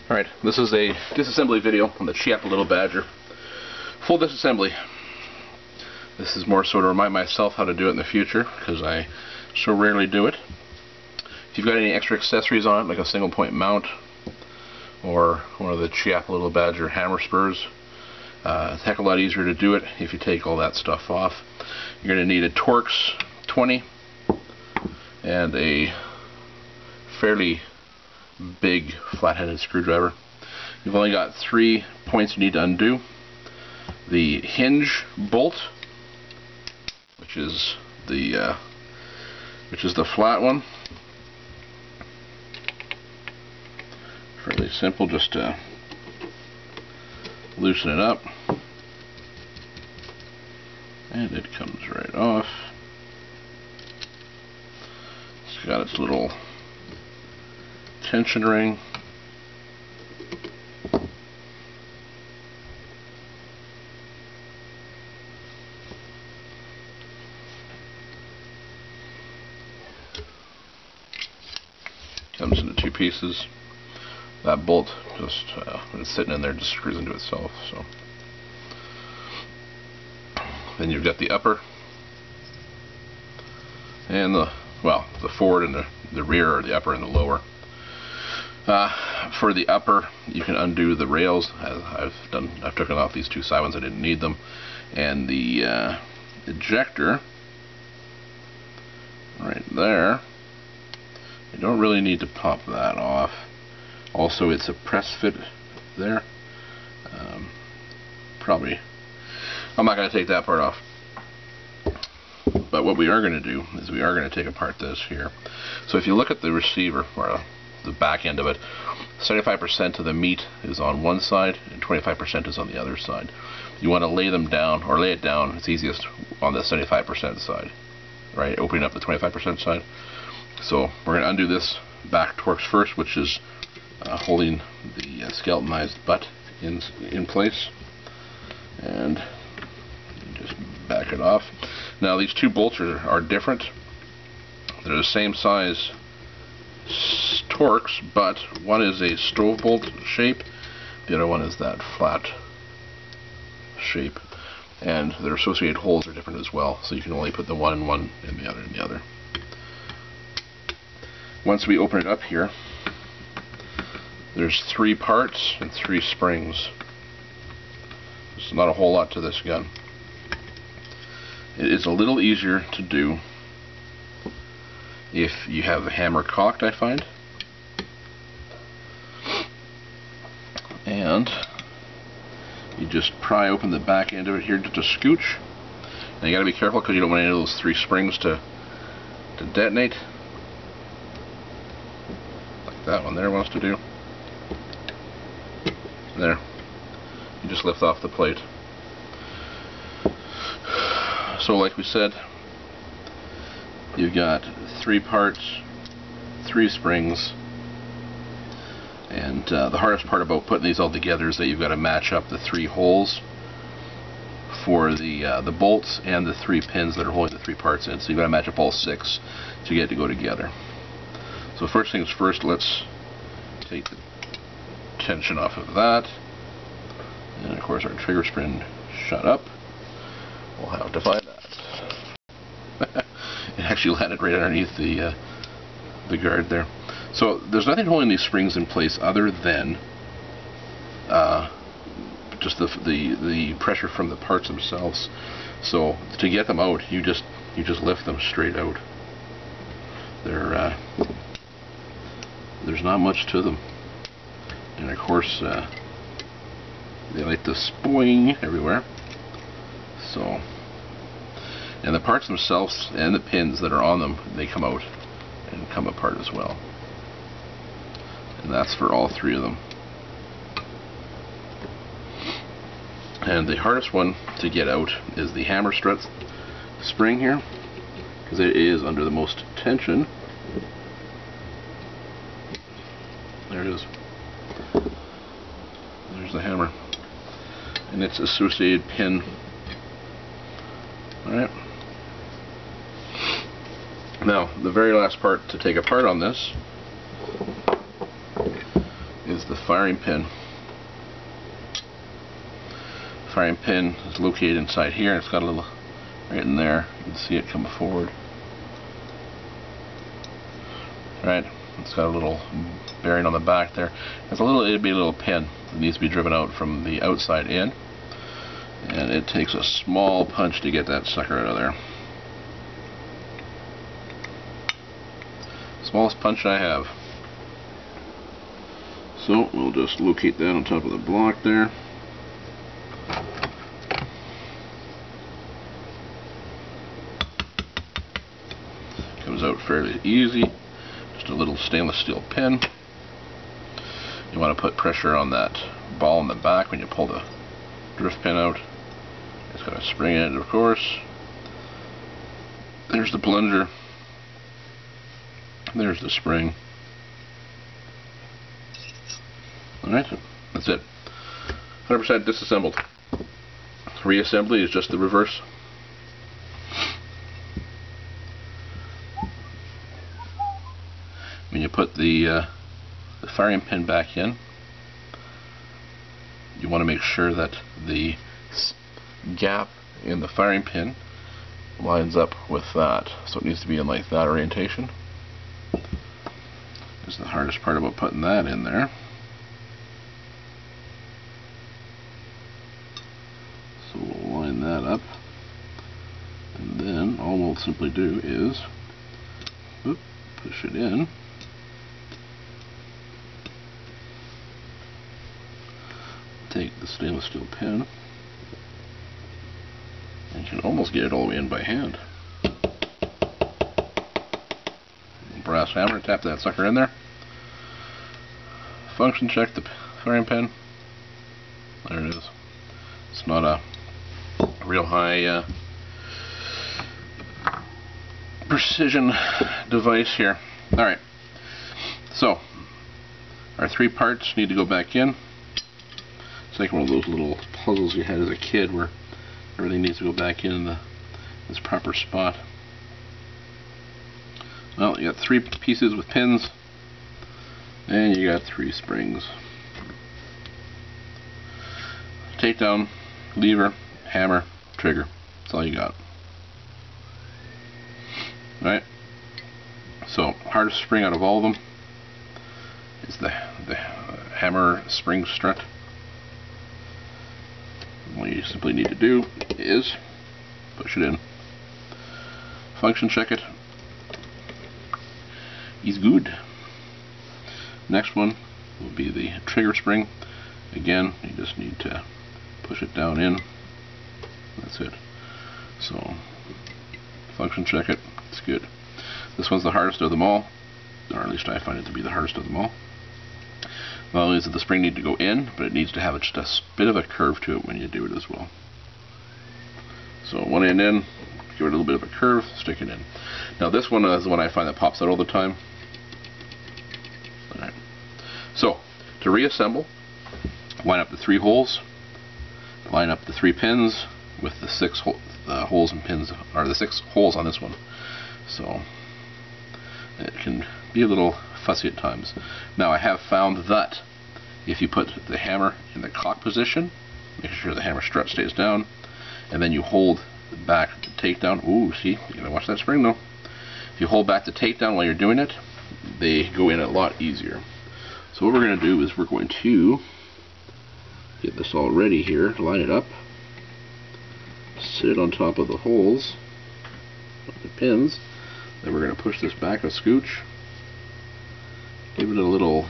Alright, this is a disassembly video on the Chiappa Little Badger. Full disassembly. This is more so to remind myself how to do it in the future, because I so rarely do it. If you've got any extra accessories on it, like a single point mount, or one of the Chiappa Little Badger hammer spurs, it's a heck of a lot easier to do it if you take all that stuff off. You're going to need a Torx 20 and a fairly big flat-headed screwdriver. You've only got 3 points you need to undo. The hinge bolt, which is the flat one. Fairly simple, just to loosen it up, and it comes right off. It's got its little tension ring. Comes into 2 pieces. That bolt just, when it's sitting in there, just screws into itself. So then you've got the upper and the forward and the rear, or the upper and the lower. For the upper, you can undo the rails. I've taken off these 2 side ones. I didn't need them, and the ejector right there. You don't really need to pop that off. Also, it's a press fit there. I'm not going to take that part off. But what we are going to do is we are going to take apart this here. So if you look at the receiver, or the back end of it, 75% of the meat is on one side and 25% is on the other side. You want to lay them down, or lay it down, it's easiest on the 75% side, right? Opening up the 25% side. So we're going to undo this back Torx first, which is holding the skeletonized butt in place, and just back it off. Now these 2 bolts are different. They're the same size Torx, but one is a stove bolt shape, the other one is that flat shape, and their associated holes are different as well, so you can only put the one in one and the other in the other. Once we open it up here, there's 3 parts and 3 springs. There's not a whole lot to this gun. It is a little easier to do if you have the hammer cocked, I find. And you just pry open the back end of it here just a scooch. And you got to be careful, because you don't want any of those 3 springs to detonate, like that one there wants to do. There. You just lift off the plate. So like we said, you've got 3 parts, 3 springs, and the hardest part about putting these all together is that you've got to match up the 3 holes for the bolts and the 3 pins that are holding the 3 parts in. So you've got to match up all 6 to get it to go together. So first things first, let's take the tension off of that, and of course our trigger spring shut up. We'll have to find that. It actually landed right underneath the guard there. So there's nothing holding these springs in place other than just the pressure from the parts themselves. So to get them out, you just lift them straight out. There's not much to them. And of course, they like to spoing everywhere. So, and the parts themselves and the pins that are on them, they come out and come apart as well. And that's for all 3 of them. And the hardest one to get out is the hammer strut spring here, because it is under the most tension. There it is. There's the hammer and its associated pin. Alright. Now, the very last part to take apart on this is is the firing pin. The firing pin is located inside here, and it's got a little right in there. You can see it come forward. Right, it's got a little bearing on the back there. It'd be a little pin that needs to be driven out from the outside in, and it takes a small punch to get that sucker out of there. Smallest punch I have. So we'll just locate that on top of the block there. Comes out fairly easy. Just a little stainless steel pin. You want to put pressure on that ball in the back when you pull the drift pin out. It's got a spring in it, of course. There's the plunger. There's the spring. Alright, that's it. 100% disassembled. Reassembly is just the reverse. When you put the firing pin back in, you want to make sure that the gap in the firing pin lines up with that. So it needs to be in like that orientation. This is the hardest part about putting that in there. So we'll line that up, and then all we'll simply do is push it in. Take the stainless steel pin, and you can almost get it all the way in by hand. Brass hammer, tap that sucker in there. Function check the firing pin. There it is. It's not a real high precision device here. Alright, so our 3 parts need to go back in. It's like one of those little puzzles you had as a kid where everything needs to go back in its proper spot. Well, you got 3 pieces with pins, and you got 3 springs. Takedown, lever, hammer, trigger. That's all you got. Alright. So, hardest spring out of all of them is the hammer spring strut. What you simply need to do is push it in. Function check it. Is good. Next one will be the trigger spring. Again, you just need to push it down in. That's it. So, function check it. It's good. This one's the hardest of them all, or at least I find it to be the hardest of them all. Not only does the spring need to go in, but it needs to have just a bit of a curve to it when you do it as well. So one end in, give it a little bit of a curve, stick it in. Now this one is the one I find that pops out all the time. Alright. So, to reassemble, line up the 3 holes, line up the 3 pins with the 6 holes and pins, or the 6 holes on this one. So, it can be a little fussy at times. Now I have found that if you put the hammer in the cock position, make sure the hammer strut stays down, and then you hold back the takedown. Ooh, see, you gotta watch that spring though. If you hold back the takedown while you're doing it, they go in a lot easier. So what we're going to do is we're going to get this all ready here, line it up, sit it on top of the holes, the pins, then we're going to push this back a scooch, give it a little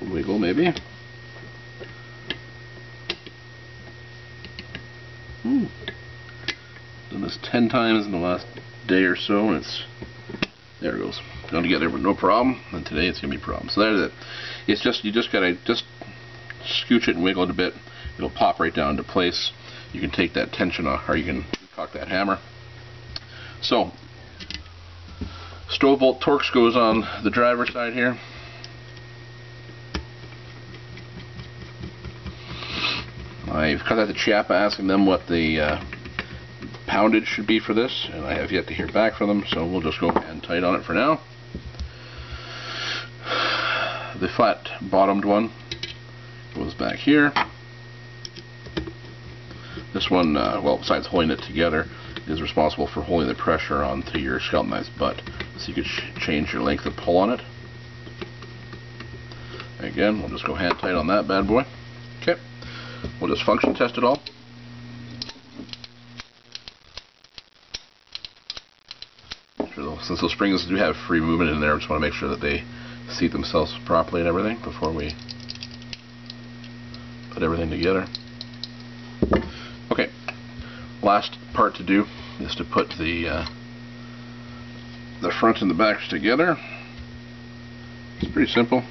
wiggle maybe. Done this 10 times in the last day or so, and there it goes. Gone together with no problem, and today it's gonna be a problem. So that's it. It's just, you just gotta scooch it and wiggle it a bit. It'll pop right down into place. You can take that tension off, or you can cock that hammer. So, stove bolt Torx goes on the driver's side here. I've contacted Chiappa asking them what the poundage should be for this, and I have yet to hear back from them, so we'll just go hand tight on it for now. The flat bottomed one goes back here. This one, well, besides holding it together, is responsible for holding the pressure onto your scalpel knife's butt, so you could change your length of pull on it. Again, we'll just go hand tight on that bad boy. Okay, we'll just function test it all. Since those springs do have free movement in there, I just want to make sure that they seat themselves properly and everything before we put everything together. Okay, last part to do is to put the front and the backs together. It's pretty simple.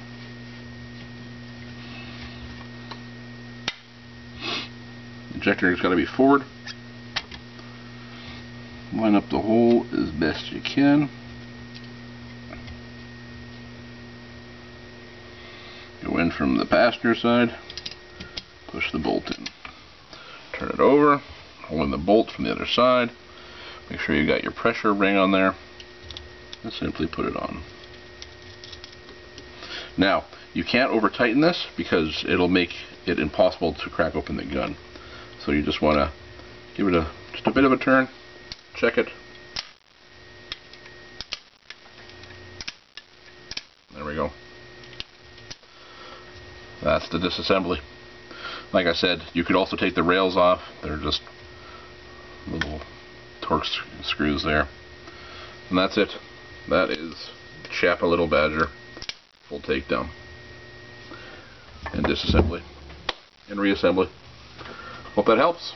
Ejector has got to be forward. Line up the hole as best you can. Go in from the passenger side, push the bolt in. Turn it over, hold in the bolt from the other side. Make sure you got your pressure ring on there, and simply put it on. Now, you can't over tighten this because it'll make it impossible to crack open the gun. So you just want to give it just a bit of a turn, check it. There we go. That's the disassembly. Like I said, you could also take the rails off. They're just little torque screws there. And that's it. That is Chiappa Little Badger full takedown and disassembly and reassembly. Hope that helps.